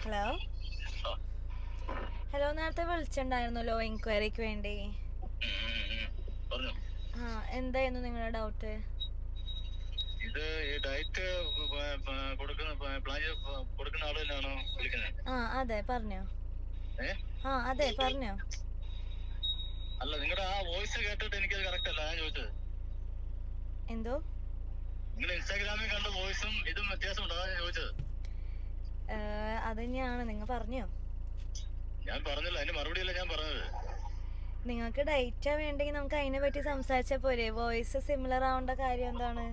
Hello hello, നേരത്തെ വിളിച്ചിട്ടുണ്ടായിരുന്നല്ലോ എൻക്വയറിക്ക് വേണ്ടി. എന്തായിരുന്നു നിങ്ങളുടെ ഡൗട്ട്? ഇത് ഡയറ്റ് കൊടുക്കുന്ന ആള് തന്നെയാണോ വിളിക്കുന്നത്? അതെ, പറഞ്ഞോ. അതെ, പറഞ്ഞോ. അല്ല, നിങ്ങളുടെ ആ വോയിസ് കേട്ടിട്ട് എനിക്കത് കറക്റ്റ് അല്ല, ഞാൻ ചോദിച്ചത്. എന്തോ? നിങ്ങൾ ഇൻസ്റ്റാഗ്രാമിൽ കണ്ട വോയിസും ഇതും വ്യത്യാസമുണ്ടോ, അതാണ് ഞാൻ ചോദിച്ചത്. അത് തന്നെയാണ്. നിങ്ങൾ പറഞ്ഞോ. ഞാൻ പറഞ്ഞില്ല, അതിന് മറുപടിയല്ല ഞാൻ പറഞ്ഞത്. നിങ്ങൾക്ക് ഡേറ്റാ വേണ്ടെങ്കിൽ നമുക്ക് അതിനെ പറ്റി സംസാരിച്ചാൽ പോരെ? വോയിസ് സിമിലർ ആവേണ്ട കാര്യം എന്താണ്?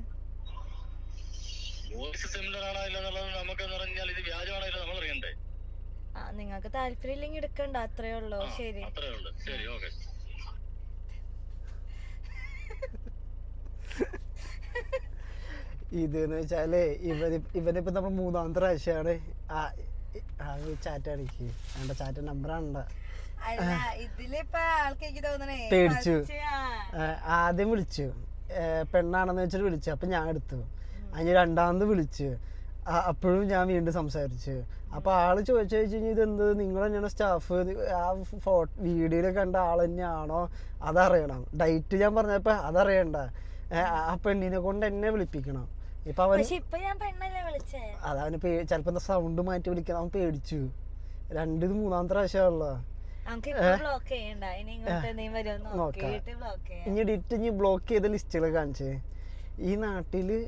വോയിസ് സിമിലർ ആണോ ഇല്ലെന്നുള്ളത് നമുക്ക് പറഞ്ഞാൽ ഇത് വ്യാജമാണോ ഇല്ല നമ്മൾ അറിയണ്ടേ. നിങ്ങൾക്ക് താല്പര്യം ഇല്ലെങ്കിൽ എടുക്കണ്ട, അത്രേ ഉള്ളൂ. ശരി, അത്രേ ഉള്ളൂ. ശരി, ഓക്കെ. ഇതെന്ന് വെച്ചാല് ഇവനിപ്പോ നമ്മൾ മൂന്നാമത്തെ പ്രാവശ്യമാണ് ചാറ്റ് അടിക്ക്. എന്റെ ചാറ്റ് നമ്പറാണ്. പേടിച്ചു. ആദ്യം വിളിച്ചു, പെണ്ണാണെന്ന് വെച്ചിട്ട് വിളിച്ചു. അപ്പൊ ഞാൻ എടുത്തു. അതിന് രണ്ടാമത് വിളിച്ചു, അപ്പോഴും ഞാൻ വീണ്ടും സംസാരിച്ചു. അപ്പൊ ആള് ചോദിച്ചു കഴിഞ്ഞാൽ ഇതെന്ത് നിങ്ങൾ തന്നെയാണ് സ്റ്റാഫ്, ആ വീഡിയോയിൽ കണ്ട ആൾ തന്നെയാണോ അതറിയണം. ഡേറ്റ് ഞാൻ പറഞ്ഞപ്പോ അതറിയണ്ട, ആ പെണ്ണിനെ കൊണ്ട് എന്നെ വിളിപ്പിക്കണം. ഇപ്പൊ അവന് അതവന് ചിലപ്പോ സൗണ്ട് മാറ്റി വിളിക്കണം. അവൻ പേടിച്ചു. മൂന്നാമത്തെ പ്രാവശ്യമാണല്ലോ. ഇനി ഡിറ്റ് ഇനി ബ്ലോക്ക് ചെയ്ത ലിസ്റ്റുകൾ കാണിച്ചേ. ഈ നാട്ടില്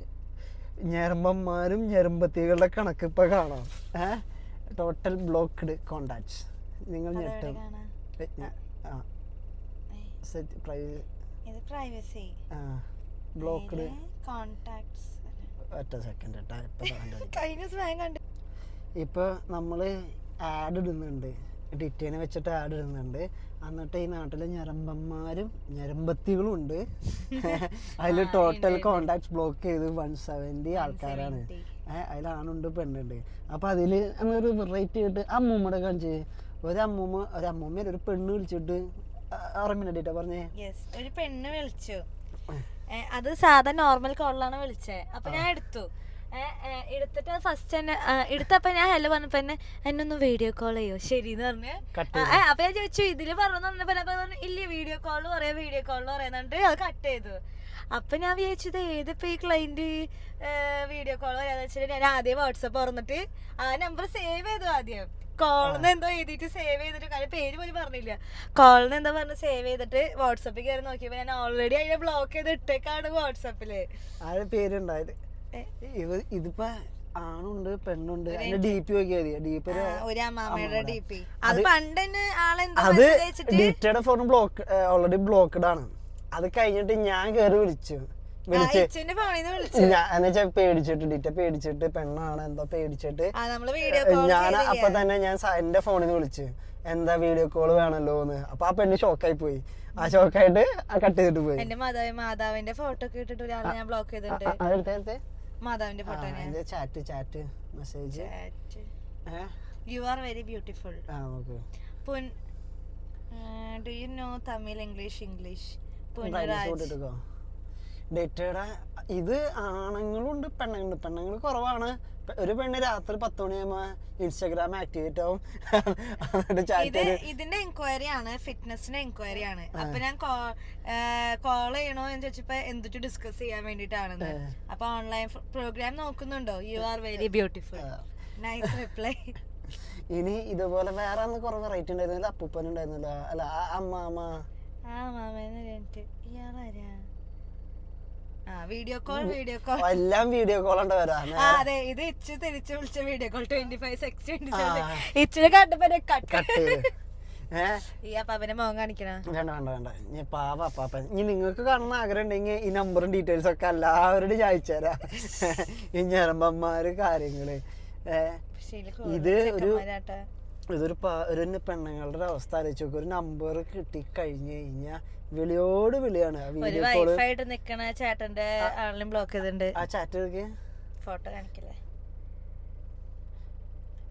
ഞരമ്പന്മാരും ഞരമ്പത്തികളുടെ കണക്ക് ഇപ്പൊ കാണാം. Total blocked contacts. നിങ്ങൾ ഞെട്ടും. Blocked contacts. ഒറ്റ സെക്കൻഡ് ഇപ്പൊ നമ്മള് ആഡ് ഇടുന്നുണ്ട്, ഡിറ്റേനെ വെച്ചിട്ട് ആഡ് ഇടുന്നുണ്ട്. എന്നിട്ട് ഈ നാട്ടിലെ ഞരമ്പന്മാരും ഞരമ്പത്തികളും ഉണ്ട്. അതിൽ ടോട്ടൽ കോണ്ടാക്ട്സ് ബ്ലോക്ക് ചെയ്ത് 170 ആൾക്കാരാണ്. അതിലാണുണ്ട് പെണ്ണുണ്ട്. അപ്പൊ അതില് ഒരു വെറൈറ്റി ആയിട്ട് അമ്മൂമ്മയുടെ കാണിച്ച് ഒരമ്മൂമ്മ ഒരു പെണ്ണ് വിളിച്ചിട്ട് അറിമിനടിട്ടാ പറഞ്ഞേ. ഒരു പെണ്ണ് വിളിച്ചു. അത് സാധാ നോർമൽ കോളിലാണ് വിളിച്ചത്. അപ്പൊ ഞാൻ എടുത്തിട്ട് ഫസ്റ്റ് തന്നെ എടുത്തപ്പോ ഞാൻ ഹലോ പറഞ്ഞപ്പോ എന്നൊന്ന് വീഡിയോ കോൾ ചെയ്യോ ശരി എന്ന് പറഞ്ഞു. അപ്പൊ ഞാൻ ചോദിച്ചു ഇതില് പറഞ്ഞു പറഞ്ഞപ്പോ ഇല്ല വീഡിയോ കോൾ പറയുന്നുണ്ട്. അത് കട്ട് ചെയ്തു. അപ്പൊ ഞാൻ വിചാരിച്ചത് ഏതിപ്പോ ഈ ക്ലൈന്റ് വീഡിയോ കോൾ പറയാന്ന് വെച്ചിട്ട് ഞാൻ ആദ്യം വാട്സപ്പ് തുറന്നിട്ട് ആ നമ്പർ സേവ് ചെയ്തു. ആദ്യം കോളിന്ന് എന്തോ എഴുതിയിട്ട് സേവ് ചെയ്തിട്ട്, കാര്യം പേര് പോലും പറഞ്ഞില്ല. കോളിന്ന് എന്താ പറഞ്ഞ് സേവ് ചെയ്തിട്ട് വാട്സപ്പിൽ കയറി നോക്കിയപ്പോ ഞാൻ ഓൾറെഡി അതിനെ ബ്ലോക്ക് ചെയ്ത് ഇട്ടേക്കാണ് വാട്സപ്പില്. പേരുണ്ടായത് ഇതിപ്പോ ആണുണ്ട് പെണ്ണുണ്ട്. DP നോക്കിയാൽ ഒരു അമ്മാമ്മയുടെ DP. അത് പണ്ട് ഡിറ്റയുടെ ഫോൺ ഓൾറെഡി ബ്ലോക്ക്ഡ് ആണ്. അത് കഴിഞ്ഞിട്ട് ഞാൻ കേറി വിളിച്ചു. പേടിച്ചിട്ട് ഡിറ്റ പേടിച്ചിട്ട് പെണ്ണാണ് എന്തോ പേടിച്ചിട്ട് ഞാൻ അപ്പൊ തന്നെ ഞാൻ എന്റെ ഫോണിൽ നിന്ന് വിളിച്ചു, എന്താ വീഡിയോ കോള് വേണല്ലോ എന്ന്. അപ്പൊ ആ പെണ്ണ് ഷോക്കായി പോയി. ആ ഷോക്കായിട്ട് കട്ട് ചെയ്തിട്ട് പോയി. എന്റെ മാതാവിന്റെ ഫോട്ടോ ഒക്കെ ഇട്ടിട്ട് ഒരാളെ ഞാൻ ബ്ലോക്ക് ചെയ്തിട്ടുണ്ട്. മാതാവിന്റെ photo chat message you are very beautiful. Do you know Tamil English ഡേറ്റയുടെ ഇത് ആണുങ്ങളുണ്ട് പെണ്ണുങ്ങളുണ്ട്. പെണ്ണുങ്ങൾ കുറവാണ്. ഒരു പെണ്ണ് രാത്രി 10 മണിയാകുമ്പോ ഇൻസ്റ്റാഗ്രാം ആക്ടിവേറ്റ് ആവും. ഇതിന്റെ എൻക്വയറി ആണ്, ഫിറ്റ്നസിന്റെ എൻക്വയറി ആണ്. അപ്പൊ ഞാൻ കോൾ ചെയ്യണോ എന്ന് ചോദിച്ചപ്പോ എന്തിട്ട് ഡിസ്കസ് ചെയ്യാൻ വേണ്ടിട്ടാണ്. അപ്പൊ ഓൺലൈൻ പ്രോഗ്രാം നോക്കുന്നുണ്ടോ? You are very beautiful. Nice reply. ഇനി ഇതുപോലെ വേറെ കുറെ വെറൈറ്റി ഉണ്ടായിരുന്നില്ല. അപ്പൂപ്പൻ ഉണ്ടായിരുന്നില്ല, അല്ല അമ്മാമ. വീഡിയോ കോൾ എല്ലാം വീഡിയോ കോൾ ഉണ്ട് വരാ. അതെ, ഇത് ഇച്ച് തിരിച്ചു വിളിച്ച വീഡിയോ കോൾ 25/6/27. ഇച്ചിരി കണ്ടപ്പോ ഈ അപ്പാപ്പന്റെ മുഖം കാണിക്കണം. വേണ്ട ഇനി പാവ അപ്പാപ്പൻ. ഇനി നിങ്ങൾക്ക് കാണുന്ന ആഗ്രഹം ഉണ്ടെങ്കിൽ ഈ നമ്പറും ഡീറ്റെയിൽസ് ഒക്കെ എല്ലാവരോടും ചോദിച്ചുതരാ. ഈ ഞരമ്പന്മാര് കാര്യങ്ങള്. ഇതൊരു പെണ്ണുങ്ങളുടെ ഒരു അവസ്ഥ ആലോചിച്ച് നോക്കും. ഒരു നമ്പർ കിട്ടി കഴിഞ്ഞു കഴിഞ്ഞാൽ വിളിയോട് വിളിയാണ്. ചേട്ടന്റെ ആളിലും ബ്ലോക്ക് ചെയ്തിട്ടുണ്ട്. ആ ചാറ്റ് ഫോട്ടോ കാണിക്കില്ലേ?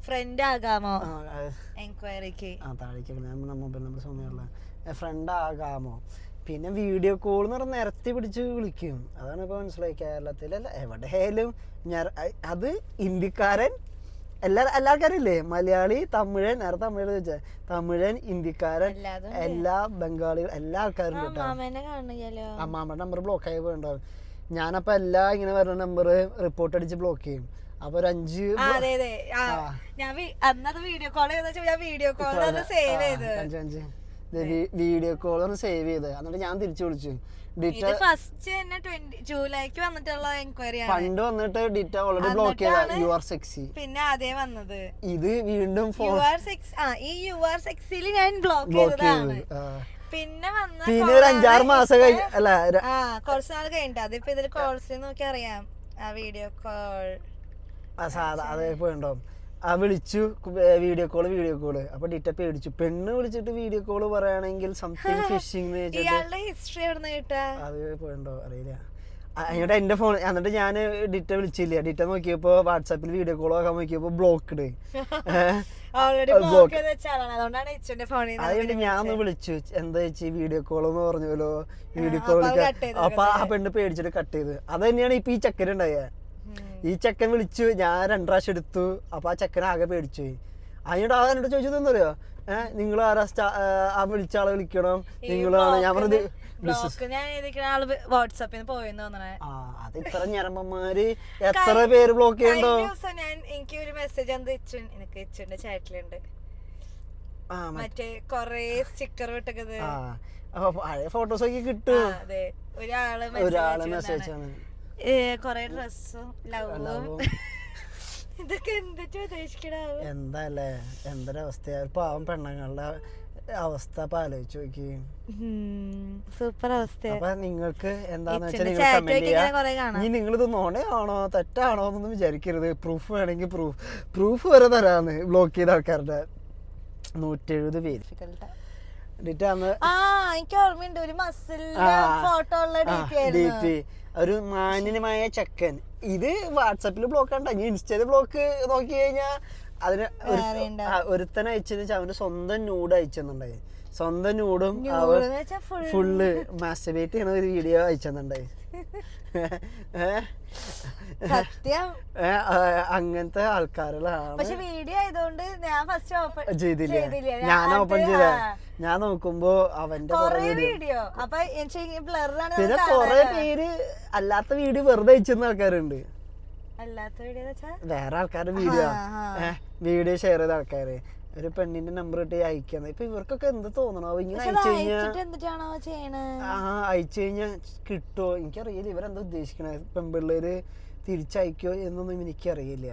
ഫ്രണ്ട് ആകാമോ എൻക്വയറിക്ക്? മൊബൈൽ നമ്പർ സമയമുള്ള ഫ്രണ്ട് ആകാമോ? പിന്നെ വീഡിയോ കോൾ എന്ന് പറഞ്ഞാൽ നിരത്തി പിടിച്ച് വിളിക്കും. അതാണ് ഇപ്പോൾ മനസ്സിലായി. കേരളത്തിലല്ല എവിടെയായാലും അത് ഇന്ത്യക്കാരൻ എല്ലാവർക്കും ഇല്ലേ, മലയാളി, തമിഴൻ, നേരത്തെ തമിഴ് ചോദിച്ചാൽ തമിഴൻ, ഇന്ത്യക്കാരൻ, എല്ലാ ബംഗാളികൾ, എല്ലാ ആൾക്കാരും കേട്ടോ. അമ്മാമ്മയുടെ നമ്പർ ബ്ലോക്ക് ആയി പോയിണ്ടാവും. ഞാനപ്പോൾ എല്ലാ ഇങ്ങനെ വരുന്ന നമ്പർ റിപ്പോർട്ട് അടിച്ച് ബ്ലോക്ക് ചെയ്യും. അപ്പൊ ഒരു 5 വീഡിയോ കോൾ ഒന്ന് സേവ് ചെയ്ത് എന്നിട്ട് ഞാൻ തിരിച്ചു വിളിച്ചു. ജൂലൈക്ക് വന്നിട്ടുള്ള എൻക്വയറി ഫണ്ട് വന്നിട്ട് ഡിറ്റ ഓൾറെഡി ബ്ലോക്ക് ചെയ്ത യു ആർ സെക്സി. പിന്നെ അതേ വന്നത് ഇത് വീണ്ടും ഈ യു ആർ സെക്സിൽ ഞാൻ ബ്ലോക്ക് ചെയ്തതാണ്. പിന്നെ ഒരു 5-6 മാസം കഴിഞ്ഞ് അല്ല കുറച്ച് നാൾ കഴിഞ്ഞിട്ട് അതിപ്പോ ഇതിൽ കോൾസ് നോക്കി അറിയാം. ആ വീഡിയോ കോൾ സാധാ അതേ പോയിണ്ടാവും. വിളിച്ചു വീഡിയോ കോള്. അപ്പൊ ഡിറ്റ പേടിച്ചു. പെണ്ണ് വിളിച്ചിട്ട് വീഡിയോ കോള് പറയുകയാണെങ്കിൽ സംതിങ് ഫിഷിംഗ് ഹിസ്റ്ററി അത് പോയിണ്ടോ അറിയില്ല. എന്നിട്ട് എന്റെ ഫോൺ എന്നിട്ട് ഞാൻ ഡിറ്റ വിളിച്ചില്ല. ഡിറ്റ നോക്കിയപ്പോ വാട്സാപ്പിൽ വീഡിയോ കോൾ ആക്കാൻ നോക്കിയപ്പോ ബ്ലോക്ക്ഡ്. അതുകൊണ്ട് ഞാൻ ഒന്ന് വിളിച്ചു, എന്താ ചേച്ചി വീഡിയോ കോൾ എന്ന് പറഞ്ഞല്ലോ, വീഡിയോ കോൾ. അപ്പൊ ആ പെണ്ണ് പേടിച്ചിട്ട് കട്ട് ചെയ്ത്. അത് തന്നെയാണ് ഇപ്പൊ ഈ ചക്കരുണ്ടായ. ഈ ചെക്കൻ വിളിച്ചു, ഞാൻ 2 പ്രാവശ്യം എടുത്തു. അപ്പൊ ആ ചെക്കൻ ആകെ പേടിച്ചു. അതിനോട് എന്നോട് ചോദിച്ചത് എന്താ പറയാ, നിങ്ങൾ ആരാ ആ വിളിച്ച ആളെ വിളിക്കണം, നിങ്ങളാണ്. ഞാൻ പറഞ്ഞത് അത് ഇത്ര ഞരമ്പന്മാര് എത്ര പേര് ബ്ലോക്ക് ചെയ്യണ്ടോ. എനിക്ക് ഒരു മെസ്സേജ് എനിക്ക് ചാറ്റിലുണ്ട്, മറ്റേ കൊറേ സ്റ്റിക്കർ വിട്ടത്. പഴയ ഫോട്ടോസ് ഒക്കെ കിട്ടും. ഒരാള് മെസ്സേജ് ആണ്, കൊറേ ഡ്രസ്സും ലവും. ഇതൊക്കെ എന്തൊക്കെ ഉദ്ദേശിക്കണാവും. എന്താല്ലേ, എന്തൊരവസ്ഥയാ. പാവം പെണ്ണുങ്ങളുടെ അവസ്ഥ ആലോചിച്ച് നോക്കി. സൂപ്പർ അവസ്ഥ. അപ്പൊ നിങ്ങൾക്ക് എന്താന്ന് വെച്ചാൽ നിങ്ങൾ കമന്റ് ചെയ്യാം. ഇനി നിങ്ങളിത് നുണയാണോ തെറ്റാണോ എന്നൊന്നും വിചാരിക്കരുത്. പ്രൂഫ് വേണമെങ്കിൽ പ്രൂഫ് വരെ തരാന്ന്. ബ്ലോക്ക് ചെയ്ത ആൾക്കാരുടെ 170 പേര്. എനിക്ക് ഓർമ്മയുണ്ട്, ഒരു മസിൽ ഫോട്ടോ ഉള്ള DP. ഒരു മാന്യമായ ചെക്കൻ. ഇത് വാട്സാപ്പിൽ ബ്ലോക്ക് ആണ്ട. ഇനി ഇൻസ്റ്റയില് ബ്ലോക്ക് നോക്കി കഴിഞ്ഞാൽ അതിന് ഒരുത്തൻ അയച്ചെന്ന് വെച്ചാൽ അവന്റെ സ്വന്തം ന്യൂഡ് അയച്ചെന്നുണ്ടായി. സ്വന്തം ന്യൂഡും ഫുള്ള് മാസ്റ്റർബേറ്റ് ചെയ്യണ ഒരു വീഡിയോ അയച്ചെന്നുണ്ടായി. അങ്ങനത്തെ ആൾക്കാരുകളാണ്. വീഡിയോ ആയതുകൊണ്ട് ഞാൻ ഫസ്റ്റ് ഓപ്പൺ ചെയ്തില്ല. ഞാൻ ഓപ്പൺ ചെയ്ത ഞാൻ നോക്കുമ്പോ അവന്റെ വീഡിയോ. പിന്നെ കൊറേ പേര് അല്ലാത്ത വീഡിയോ വെറുതെ അയച്ചെന്ന ആൾക്കാരുണ്ട്. വേറെ ആൾക്കാരുടെ വീഡിയോ ഷെയർ ചെയ്ത ആൾക്കാര് ഒരു പെണ്ണിന്റെ നമ്പർ ഇട്ട് അയക്കാന്ന്. ഇപ്പൊ ഇവർക്കൊക്കെ എന്ത് തോന്നണോ, ഇങ്ങനെ അയച്ചു കഴിഞ്ഞാൽ കിട്ടുമോ എനിക്കറിയില്ല. ഇവരെന്താ ഉദ്ദേശിക്കണേ, പെൺപിള്ളേര് തിരിച്ചയക്കോ എന്നൊന്നും എനിക്കറിയില്ല.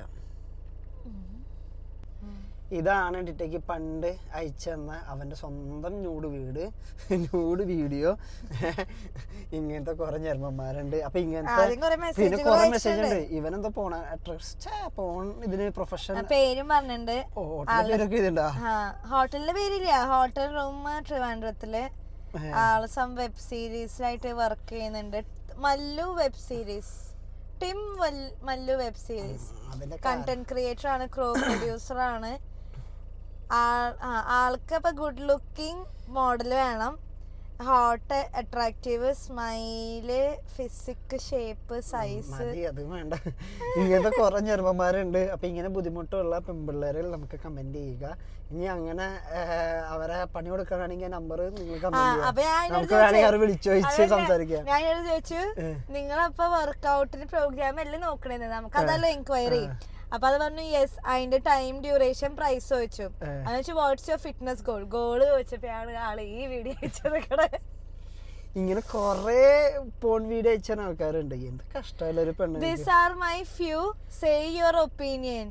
ഇതാണ് ഡിറ്റയ്ക്ക് പണ്ട് അയച്ചെന്ന അവന്റെ സ്വന്തം ന്യൂഡ് വീഡിയോ. ഇങ്ങനത്തെ കുറെ ഞർമ്മന്മാരുണ്ട്. അപ്പൊ ഇങ്ങനത്തെ പിന്നെ കുറെ മെസ്സേജ് ഉണ്ട്. ഇവനെന്താ പോൺ ഇതിന് പ്രൊഫഷൻ പേരും പറഞ്ഞിട്ടുണ്ട്. പേരൊക്കെ ഇതുണ്ടാ. ഹോട്ടലിന്റെ പേരില്ല, ഹോട്ടൽ റൂം ട്രിവാൻഡ്രത്തില്. ആള് വെബ് സീരീസിലായിട്ട് വർക്ക് ചെയ്യുന്നുണ്ട്. Mallu web series, Tim Mallu web series content creator ആണ്, ക്രോ പ്രൊഡ്യൂസർ ആണ്. ആൾക്ക് ഇപ്പൊ ഗുഡ് ലുക്കിംഗ് മോഡൽ വേണം, hot attractive smile, physique, shape, size. അത് വേണ്ട. ഇങ്ങനത്തെ കുറെ ചെറുപ്പന്മാരുണ്ട്. അപ്പൊ ഇങ്ങനെ ബുദ്ധിമുട്ടുള്ള പെൺപിള്ളേരെ നമുക്ക് കമന്റ് ചെയ്യുക. ഇനി അങ്ങനെ അവരെ പണി കൊടുക്കുകയാണെങ്കിൽ നമ്പർ നിങ്ങൾ നമുക്ക് വേണമെങ്കിൽ അവർ വിളിച്ചു ചോദിച്ച് സംസാരിക്കാം. ഞാൻ ചോദിച്ചു, നിങ്ങളപ്പോ വർക്ക്ഔട്ടിന് പ്രോഗ്രാം എല്ലാം നോക്കണേന്ന്, നമുക്ക് അതല്ലോ എൻക്വയറി. അപ്പൊ അത് പറഞ്ഞു യെസ്. അതിന്റെ ടൈം ഡ്യൂറേഷൻ പ്രൈസ് ചോദിച്ചു. അത് വെച്ചാൽ വാട്ട്സ് യുവർ ഫിറ്റ്നസ് ഗോള് ചോദിച്ചപ്പോഴാണ് ആള് ഈ വീഡിയോ അയച്ചത്. ഇങ്ങനെ കൊറേ പോൺ വീഡിയോ അയച്ച ആൾക്കാരുണ്ട്. എന്ത് കഷ്ടമല്ല ഒരു പെണ്ണ്. These are my few, say your opinion.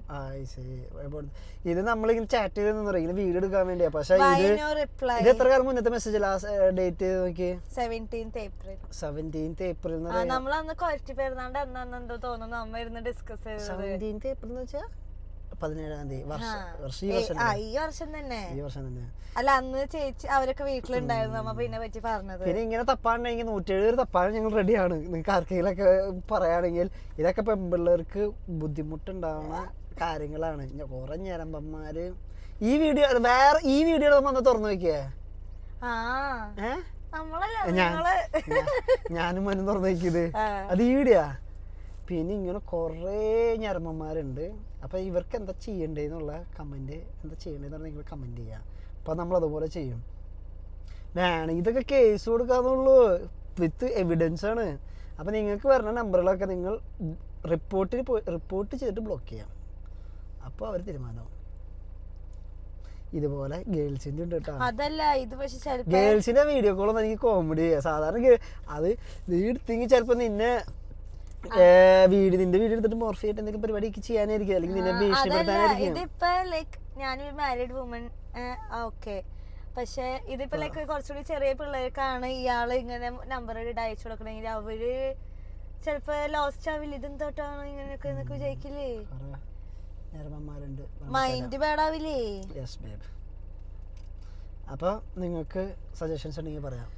ഇത് നമ്മളിങ്ങനെ ചാറ്റ് ചെയ്തെന്ന് പറയും, വീഡിയോ എടുക്കാൻ വേണ്ടിയാ. പക്ഷെ ഇത് എത്ര കാലം മുന്നത്തെ മെസ്സേജ്, ലാസ്റ്റ് ഡേറ്റ് നോക്കി 17th April. നമ്മളന്ന് കൊറച്ച് പെരുന്നാണ്ട് എന്തോ തോന്നുന്നു നമ്മ ഇരുന്ന് ഡിസ്കസ് ചെയ്തത്. 17th April എന്ന് വെച്ചാ 17-ാം തീയതി. ഈ വർഷം തന്നെ. അല്ല, അന്ന് ചേച്ചി അവരൊക്കെ വീട്ടിലുണ്ടായിരുന്നു. നമ്മ പിന്നെ പറ്റി പറഞ്ഞത്. പിന്നെ ഇങ്ങനെ തപ്പാണെങ്കിൽ 170 തപ്പാൻ ഞങ്ങൾ റെഡിയാണ്. നിങ്ങൾക്ക് ആർക്കെങ്കിലൊക്കെ പറയുകയാണെങ്കിൽ. ഇതൊക്കെ പെൺപിള്ളേർക്ക് ബുദ്ധിമുട്ടുണ്ടാവുന്ന കാര്യങ്ങളാണ്. കുറെ ഞരമ്പന്മാര് ഈ വീഡിയോ നമ്മൾ തുറന്നു നോക്കിയേ. നമ്മളല്ല ഞാൻ- നിങ്ങള് ഞാനും മനും തുറന്നേക്കിയത് അത് ഈടെയാ. പിന്നെ ഇങ്ങനെ കുറേ ഞരമ്പന്മാരുണ്ട്. അപ്പം ഇവർക്ക് എന്താ ചെയ്യണ്ടേന്നുള്ള കമൻറ്റ്, എന്താ ചെയ്യണ്ടേന്ന് നിങ്ങൾ കമൻറ്റ് ചെയ്യുക. അപ്പം നമ്മളതുപോലെ ചെയ്യും. വേണമെങ്കിൽ ഇതൊക്കെ കേസ് കൊടുക്കാന്നുള്ളൂ, വിത്ത് എവിഡൻസ് ആണ്. അപ്പം നിങ്ങൾക്ക് വരുന്ന നമ്പറുകളൊക്കെ നിങ്ങൾ റിപ്പോർട്ട് ചെയ്തിട്ട് ബ്ലോക്ക് ചെയ്യാം. അപ്പോൾ അവർ തീരുമാനമാവും. ഇതുപോലെ ഗേൾസിൻ്റെ ഉണ്ട് കേട്ടോ. അതല്ല ഇത് പക്ഷെ ചിലപ്പോ ഗേൾസിൻ്റെ വീഡിയോ കോളൊന്നും എനിക്ക് കോമഡി ചെയ്യാം. സാധാരണ അത് നീ എടുത്തെങ്കിൽ ചിലപ്പോൾ നിന്നെ നിന്റെ വീഡിയോ എടുത്തിട്ട് മോർഫ് ചെയ്തിട്ട് എന്തെങ്കിലും പരിപാടി ചെയ്യാനായിരിക്കും, അല്ലെങ്കിൽ നിന്നെ അതല്ല ഭീഷണിപ്പെടുത്താനായിരിക്കും. ഇതിപ്പോ ലൈക്ക് ഞാനൊരു മാരീഡ് വുമൺ ഓക്കെ, പക്ഷെ ഇതിപ്പോ ലൈക്ക് കുറച്ചുകൂടി ചെറിയ പിള്ളേർക്കാണ് ഇയാള് ഇങ്ങനെ നമ്പർ അയച്ചു കൊടുക്കണമെങ്കിൽ അവര് ചിലപ്പോ ലോസ്റ്റ് ആവില്ല. ഇതെന്തോട്ടാണ് ഇങ്ങനെയൊക്കെ എന്നൊക്കെ വിചാരിക്കില്ലേ, ഞരമ്പന്മാരുണ്ട്. മൈൻഡ് ബാഡാവില്ലേ. Yes babe. അപ്പോൾ നിങ്ങൾക്ക് സജഷൻസ് ഉണ്ടെങ്കിൽ പറയാം.